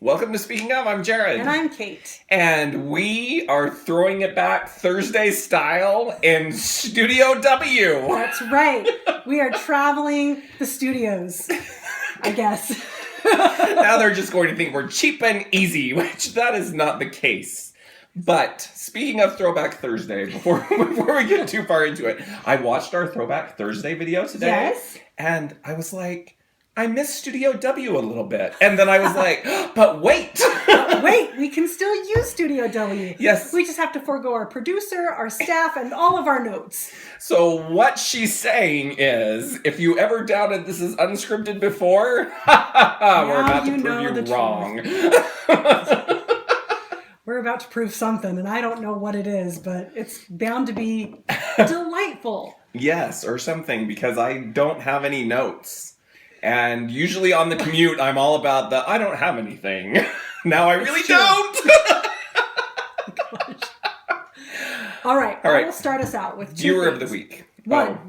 Welcome to Speaking Of, I'm Jared. And I'm Kate. And we are throwing it back Thursday style in Studio W. That's right. We are traveling the studios, I guess. Now they're just going to think we're cheap and easy, which that is not the case. But speaking of Throwback Thursday, before we get too far into it, I watched our Throwback Thursday video today. Yes. And I was like, I miss Studio W a little bit. And then I was like, but wait. Wait, we can still use Studio W. Yes. We just have to forego our producer, our staff, and all of our notes. So what she's saying is, if you ever doubted this is unscripted before, we're about to prove you wrong. We're about to prove something, and I don't know what it is, but it's bound to be delightful. Yes, or something, because I don't have any notes. And usually on the commute, I'm all about the, I don't have anything. Now I really don't. All right. I will start us out with Viewer of the week.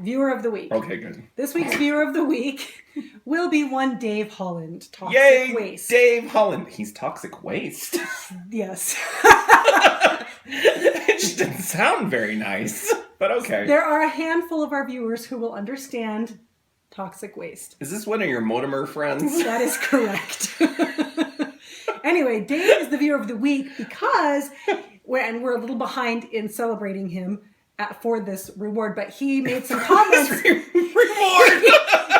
Viewer of the week. Okay, good. This week's Viewer of the Week will be one Dave Holland. Toxic Waste. Dave Holland. He's toxic waste. Yes. It just didn't sound very nice, but okay. There are a handful of our viewers who will understand toxic waste. Is this one of your Mortimer friends? That is correct. Anyway, Dave is the Viewer of the Week because we're a little behind in celebrating him for this reward, but he made some comments. Reward!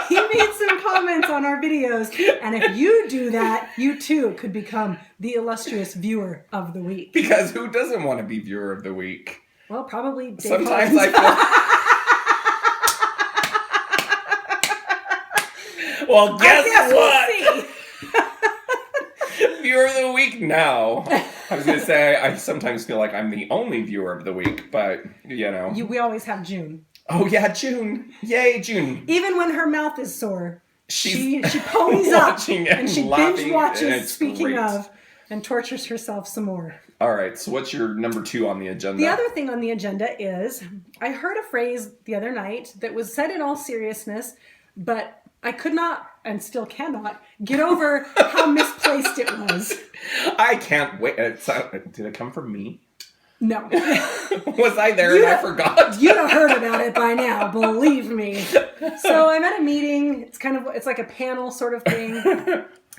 He made some comments on our videos, and if you do that, you too could become the illustrious Viewer of the Week. Because who doesn't want to be Viewer of the Week? Well, probably Dave. Sometimes Well, guess what? Viewer of the Week now. I was going to say, I sometimes feel like I'm the only Viewer of the Week, but, you know. We always have June. Oh, yeah, June. Yay, June. Even when her mouth is sore, she ponies up and she binge watches Speaking Of and tortures herself some more. All right, so what's your number 2 on the agenda? The other thing on the agenda is, I heard a phrase the other night that was said in all seriousness, but I could not, and still cannot, get over how misplaced it was. I can't wait. Did it come from me? No. Was I there and I forgot? You'd have heard about it by now, believe me. So I'm at a meeting. It's like a panel sort of thing,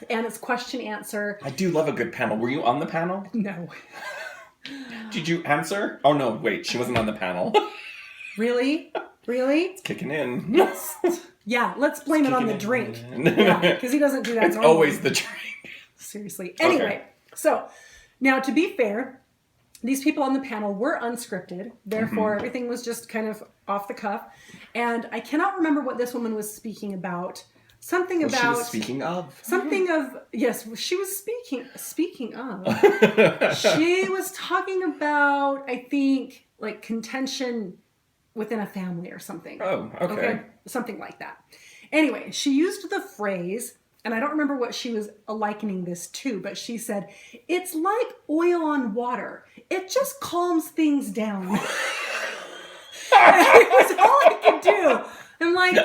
and it's question answer. I do love a good panel. Were you on the panel? No. Did you answer? Oh no, wait, she wasn't on the panel. Really? Really? It's kicking in. Yeah, let's blame it on the drink. Yeah, because he doesn't do that. It's always the drink. Seriously. Anyway, So now to be fair, these people on the panel were unscripted. Therefore, everything was just kind of off the cuff. And I cannot remember what this woman was speaking about. She was speaking of. Yes, she was speaking of. She was talking about, I think, like contention within a family or something. Oh, okay. Something like that. Anyway, she used the phrase, and I don't remember what she was likening this to, but she said, it's like oil on water. It just calms things down. It was all I could do. I'm like...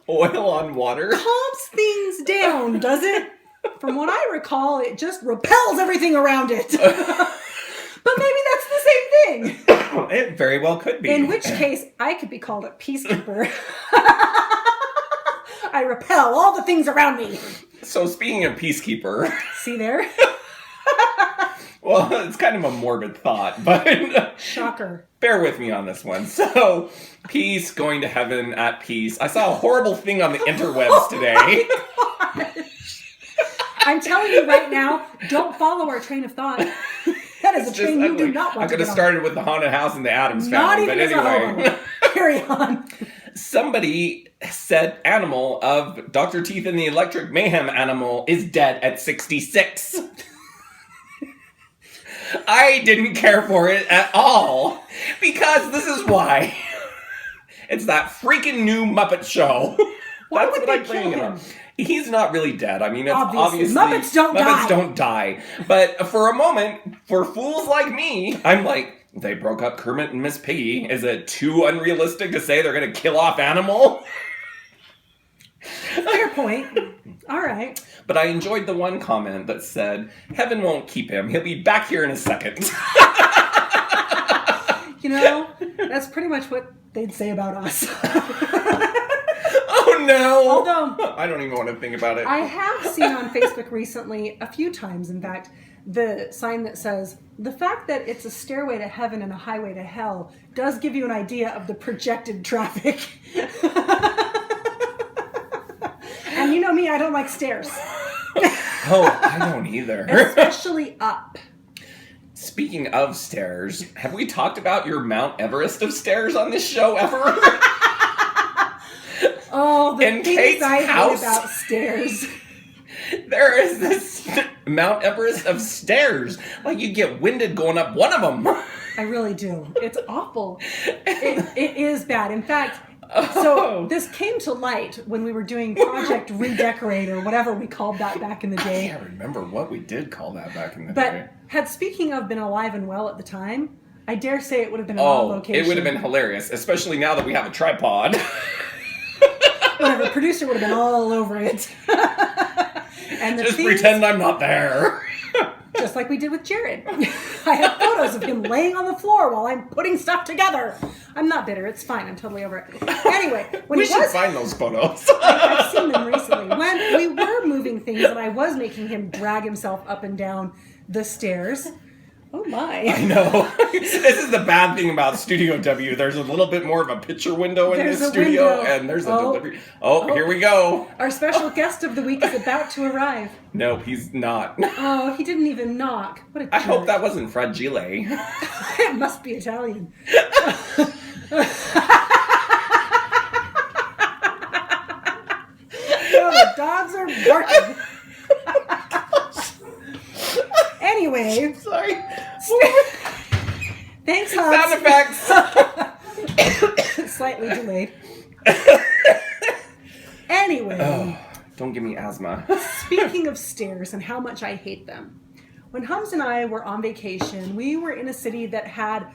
Oil on water? Calms things down, does it? From what I recall, it just repels everything around it. But maybe that's the same thing. It very well could be. In which case, I could be called a peacekeeper. I repel all the things around me. So speaking of peacekeeper... See there? Well, it's kind of a morbid thought, but... Shocker. Bear with me on this one. So, peace, going to heaven at peace. I saw a horrible thing on the interwebs today. Oh my gosh. I'm telling you right now, don't follow our train of thought. That is a train you do not want to get on. I could have started with the haunted house and the Addams family, but anyway. Carry on. Somebody said animal of Dr. Teeth and the Electric Mayhem animal is dead at 66. I didn't care for it at all, because this is why. It's that freaking new Muppet show. Why would they kill him? He's not really dead. I mean, it's obviously Muppets don't die. But for a moment, for fools like me, I'm like, they broke up Kermit and Miss Piggy. Is it too unrealistic to say they're going to kill off Animal? Fair point. All right. But I enjoyed the one comment that said, "Heaven won't keep him. He'll be back here in a second." You know, that's pretty much what they'd say about us. Oh no! Although I don't even want to think about it. I have seen on Facebook recently, a few times in fact, the sign that says, the fact that it's a stairway to heaven and a highway to hell does give you an idea of the projected traffic. And you know me, I don't like stairs. Oh, I don't either. Especially up. Speaking of stairs, have we talked about your Mount Everest of stairs on this show ever? Oh, the In things Kate's I hate house? about stairs. There is this Mount Everest of stairs. Like, you get winded going up one of them. I really do. It's awful. It is bad. In fact, Oh. so this came to light when we were doing Project Redecorate or whatever we called that back in the I day. can't remember what we did call that back in the day. But had speaking of been alive and well at the time, I dare say it would have been on location. It would have been hilarious, especially now that we have a tripod. Whatever, producer would have been all over it. And the Just things, pretend I'm not there. just like we did with Jared. I have photos of him laying on the floor while I'm putting stuff together. I'm not bitter. It's fine. I'm totally over it. Anyway, when We he should was, find those photos. I've seen them recently. When we were moving things and I was making him drag himself up and down the stairs. Oh my. I know. This is the bad thing about Studio W. There's a little bit more of a picture window in There's this a studio, window. and there's a Oh. delivery. Oh, here we go. Our special guest of the week is about to arrive. No, he's not. Oh, he didn't even knock. What a I jerk. hope that wasn't Fragile. It must be Italian. Oh, the dogs are barking. Anyway, Sorry. thanks, Sound Hans. effects. Slightly delayed. Anyway, Oh, don't give me asthma. speaking of stairs and how much I hate them, when Hums and I were on vacation, we were in a city that had,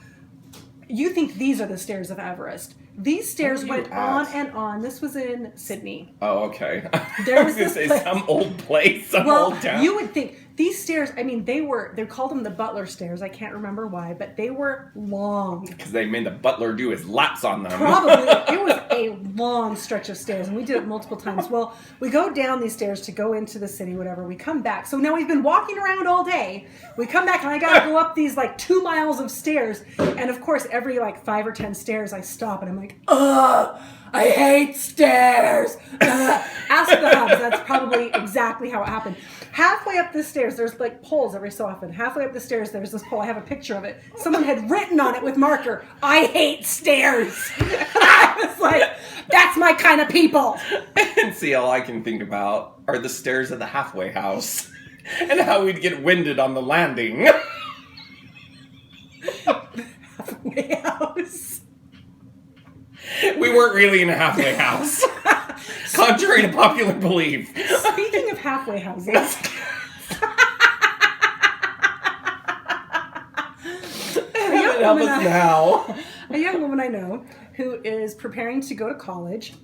you think these are the Stairs of Everest. These stairs Where were you went on at? and on. This was in Sydney. Oh, okay. There I was was going to this say place- some old place, some Well, old town. you would think these stairs, I mean, they called them the Butler stairs. I can't remember why, but they were long. Because they made the butler do his laps on them. Probably. It was a long stretch of stairs, and we did it multiple times. Well, we go down these stairs to go into the city, whatever. We come back. So now we've been walking around all day. We come back, and I got to go up these, 2 miles of stairs. And, of course, every, 5 or 10 stairs, I stop, and I'm like, ugh, I hate stairs. Ask the Hubs. That's probably exactly how it happened. Halfway up the stairs, there's poles every so often. Halfway up the stairs, there's this pole. I have a picture of it. Someone had written on it with marker, "I hate stairs." I was like, that's my kind of people. And see, all I can think about are the stairs of the halfway house. And how we'd get winded on the landing. Halfway house. We weren't really in a halfway house. Contrary to popular belief. Speaking of halfway houses. Help us now. A young woman I know who is preparing to go to college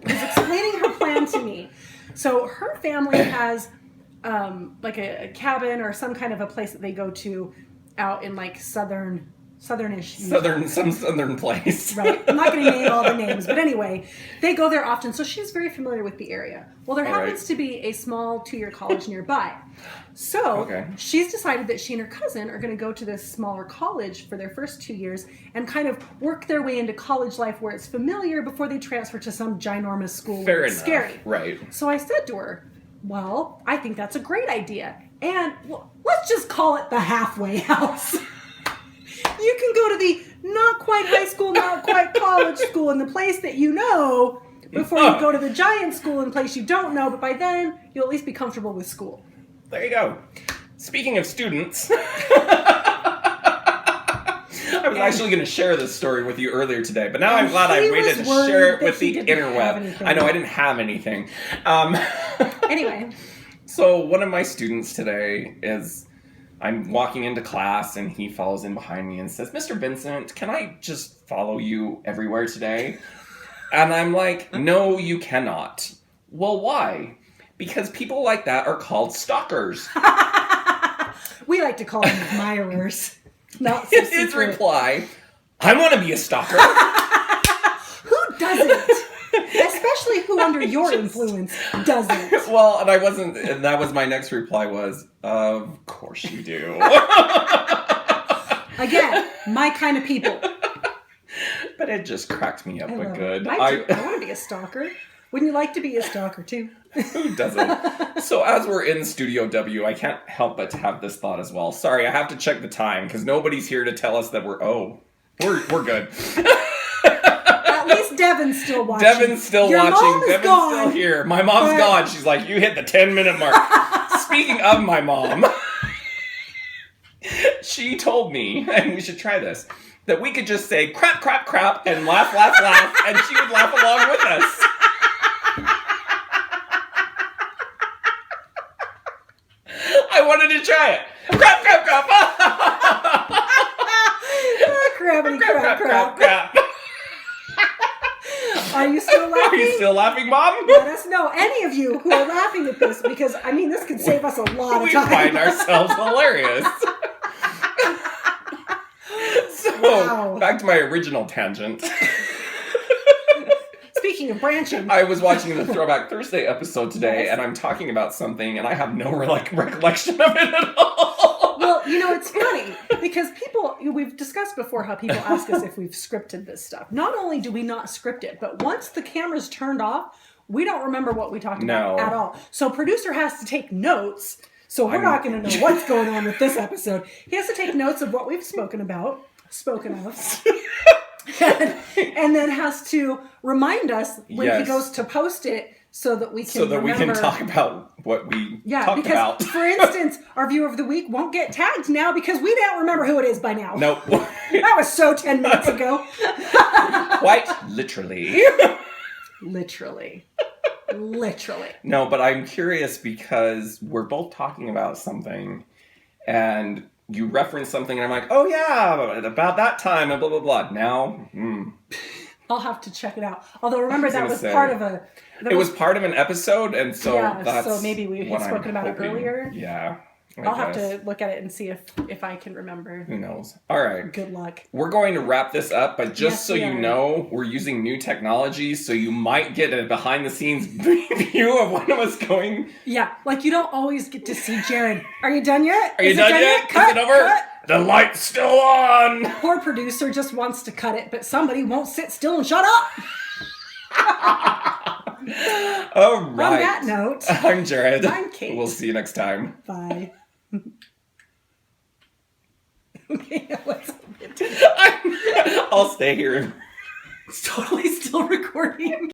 was explaining her plan to me. So her family has a cabin or some kind of a place that they go to out in southernish Some southern place. Right. I'm not going to name all the names, but anyway, they go there often, so she's very familiar with the area. Well, there All happens right. to be a small 2-year college nearby. So Okay. she's decided that she and her cousin are going to go to this smaller college for their first 2 years and kind of work their way into college life where it's familiar before they transfer to some ginormous school Fair where it's enough. scary. Right. So I said to her, well, I think that's a great idea. And let's just call it the halfway house. You can go to the not quite high school, not quite college school in the place that you know before you go to the giant school in a place you don't know, but by then you'll at least be comfortable with school. There you go. Speaking of students, I was actually going to share this story with you earlier today, but now I'm glad I he waited was to share it worried with that he the didn't have interweb. anything. I know I didn't have anything. Anyway, So one of my students today is, I'm walking into class and he follows in behind me and says, "Mr. Vincent, can I just follow you everywhere today?" And I'm like, "No, you cannot." Well, why? Because people like that are called stalkers. We like to call them admirers. Not so His secret. reply, I want to be a stalker. Who doesn't? Especially who under your influence doesn't. Well, and that was my next reply was, of course you do. Again, my kind of people. But it just cracked me up I a love good. it. I want to be a stalker. Wouldn't you like to be a stalker too? Who doesn't? So as we're in Studio W, I can't help but to have this thought as well. Sorry, I have to check the time because nobody's here to tell us that we're good. At least Devin's still watching. Devin's still Your watching. mom is Devin's gone, still here. My mom's gone. She's like, you hit the 10-minute mark. Speaking of my mom, she told me, and we should try this, that we could just say crap, crap, crap, and laugh, laugh, laugh, and she would laugh along with us. I wanted to try it. Crap, crap, crap. Crabbity Crap, crap, crap, crap. Are you still laughing? Are you still laughing, Mom? Let us know, any of you who are laughing at this, because, I mean, this could save us a lot of We time. find ourselves hilarious. So, Wow. back to my original tangent. Speaking of branching. I was watching the Throwback Thursday episode today, and I'm talking about something, and I have no recollection of it at all. Well, you know, it's funny because we've discussed before how people ask us if we've scripted this stuff. Not only do we not script it, but once the camera's turned off, we don't remember what we talked about at all. So producer has to take notes. So we're not going to know what's going on with this episode. He has to take notes of what we've spoken of. And then has to remind us when he goes to post it so that we can we can talk about what we talked because, about. For instance, our viewer of the week won't get tagged now because we don't remember who it is by now. Nope. That was so 10 minutes ago. Quite literally. Literally. No, but I'm curious because we're both talking about something and you reference something and I'm like, oh yeah, about that time and blah, blah, blah. Now, I'll have to check it out. Although remember that was part of a... It was part of an episode, and so that's so maybe we had spoken about it earlier. Yeah. I'll have to look at it and see if I can remember. Who knows? All right. Good luck. We're going to wrap this up, but just so you know, we're using new technology, so you might get a behind-the-scenes view of one of us going... Yeah, like you don't always get to see Jared. Are you done yet? Are you done yet? Is it over? Cut. The light's still on! Poor producer just wants to cut it, but somebody won't sit still and shut up! All right. On that note, I'm Jared. I'm Kate. We'll see you next time. Bye. Okay, I'll stay here. It's totally still recording.